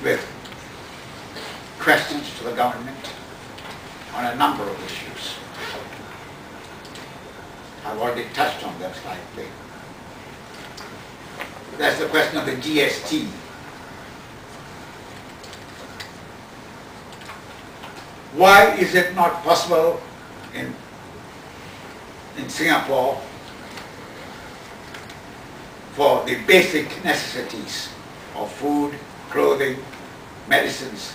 with questions to the government on a number of issues. I've already touched on that slightly. That's the question of the GST. Why is it not possible in Singapore for the basic necessities of food, clothing, medicines,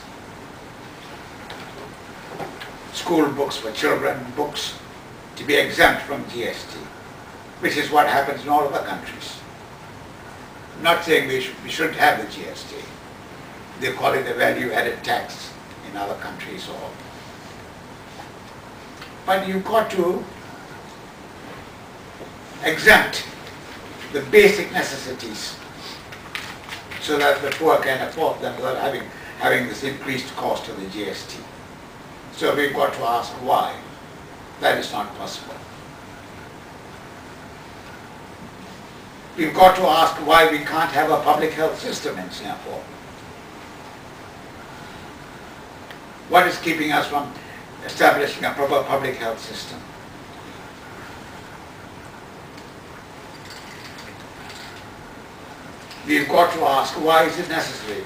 school books for children, books, to be exempt from GST, which is what happens in all other countries. I'm not saying we shouldn't have the GST. They call it a value-added tax in other countries. But you've got to exempt the basic necessities so that the poor can afford them without having this increased cost of the GST. So we've got to ask why that is not possible. We've got to ask why we can't have a public health system in Singapore. What is keeping us from establishing a proper public health system? We've got to ask why is it necessary?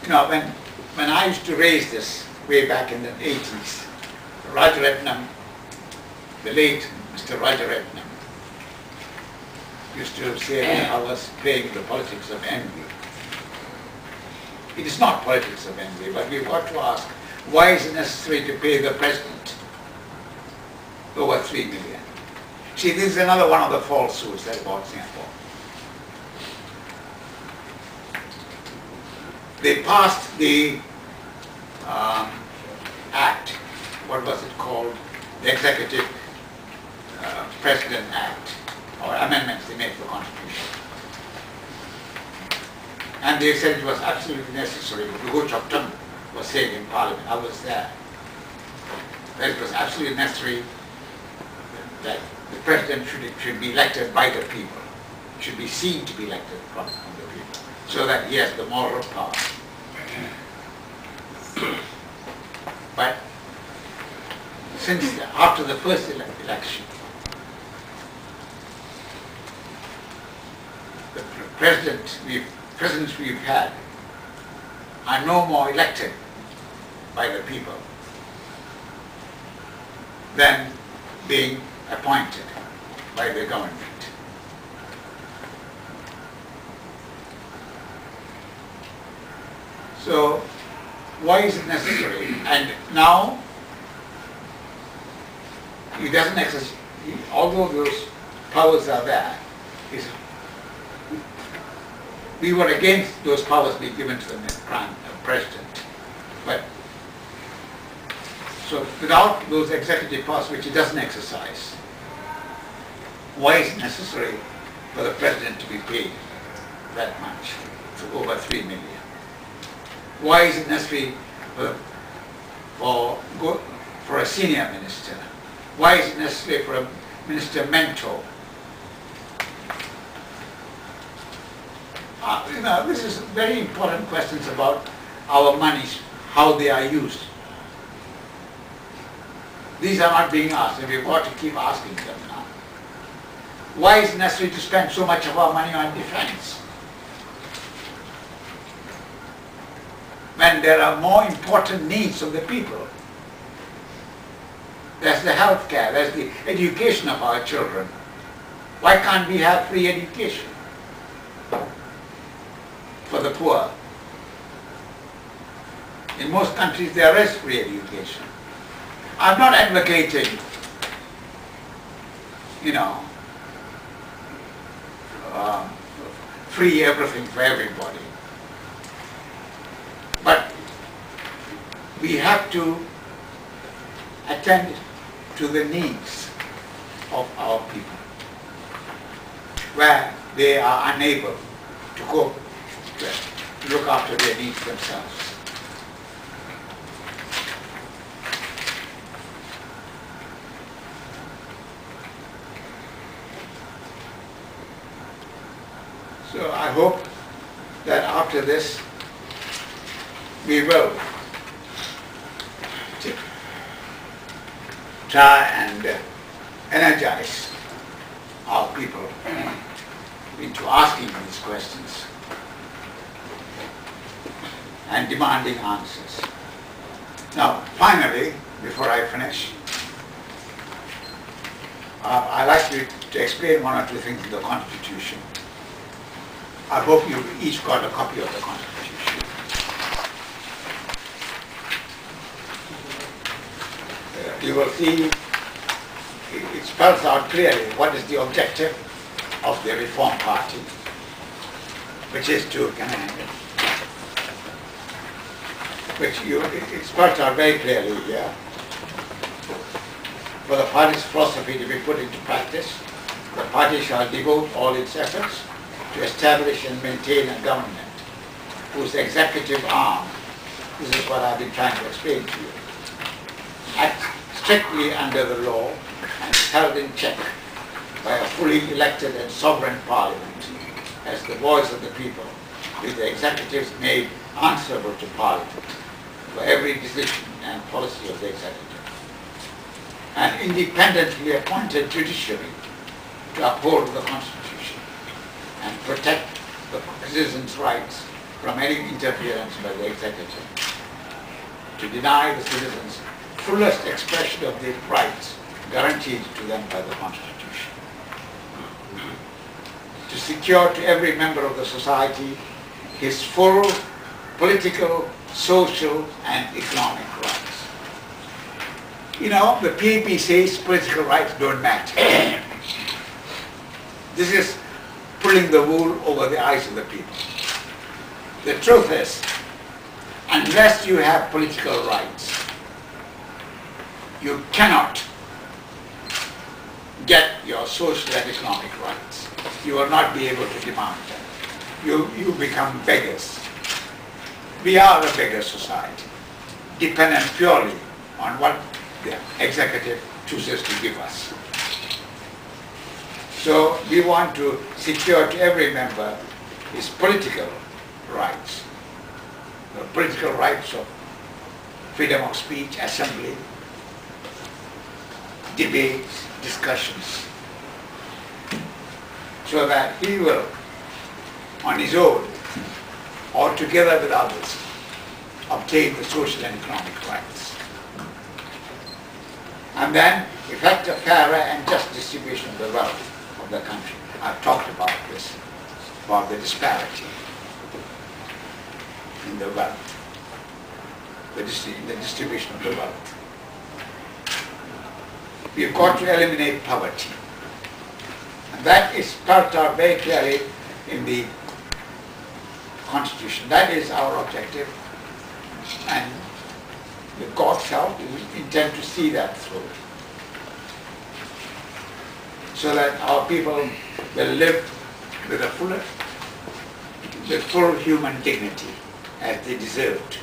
You know, when I used to raise this way back in the 80s, Rajaratnam, the late Mr. Rajaratnam, used to say that I was playing the politics of envy. It is not politics of envy, but we've got to ask, why is it necessary to pay the president over 3 million? See, this is another one of the falsehoods that about Singapore. They passed the act, what was it called? The Executive President Act, or amendments they made to the Constitution. And they said it was absolutely necessary. Lugo Chokton was saying in Parliament, I was there, that it was absolutely necessary that the President should be elected by the people, should be seen to be elected from the people, so that he has the moral power. But since after the first election, the presidents we've had are no more elected by the people than being appointed by the government. So why is it necessary? And now he doesn't exercise, although those powers are there, we were against those powers being given to the president. But so without those executive powers which he doesn't exercise, why is it necessary for the president to be paid that much, for over 3 million? Why is it necessary for a senior minister? Why is it necessary for a minister mentor? You know, this is very important questions about our monies, how they are used. These are not being asked, and we've got to keep asking them now. Why is it necessary to spend so much of our money on defense, when there are more important needs of the people? There's the health care, there's the education of our children. Why can't we have free education for the poor? In most countries there is free education. I'm not advocating, you know, free everything for everybody. But we have to attend to the needs of our people, where they are unable to cope, to look after their needs themselves. So I hope that after this we will try and energize our people into asking these questions and demanding answers. Now, finally, before I finish, I'd like to explain one or two things in the Constitution. I hope you've each got a copy of the Constitution. You will see it spells out clearly what is the objective of the Reform Party, which is to it spells out very clearly here. For the party's philosophy to be put into practice, the party shall devote all its efforts to establish and maintain a government whose executive arm, this is what I've been trying to explain to you, acts strictly under the law and is held in check by a fully elected and sovereign parliament as the voice of the people, with the executives made answerable to parliament for every decision and policy of the executive. An independently appointed judiciary to uphold the Constitution and protect the citizens' rights from any interference by the executive, to deny the citizens fullest expression of their rights guaranteed to them by the Constitution, to secure to every member of the society his full political, social, and economic rights. You know, the PAP says political rights don't matter. This is pulling the wool over the eyes of the people. The truth is, unless you have political rights, you cannot get your social and economic rights. You will not be able to demand them. You become beggars. We are a beggar society, dependent purely on what the executive chooses to give us. So we want to secure to every member his political rights, the political rights of freedom of speech, assembly, debates, discussions, so that he will, on his own, or together with others, obtain the social and economic rights. And then effect a fairer and just distribution of the wealth of the country. I've talked about this, about the disparity in the wealth, the distribution of the wealth. We've got to eliminate poverty. And that is spelled out very clearly in the Constitution. That is our objective. And with God's help, we intend to see that through, so that our people will live with full human dignity as they deserve to.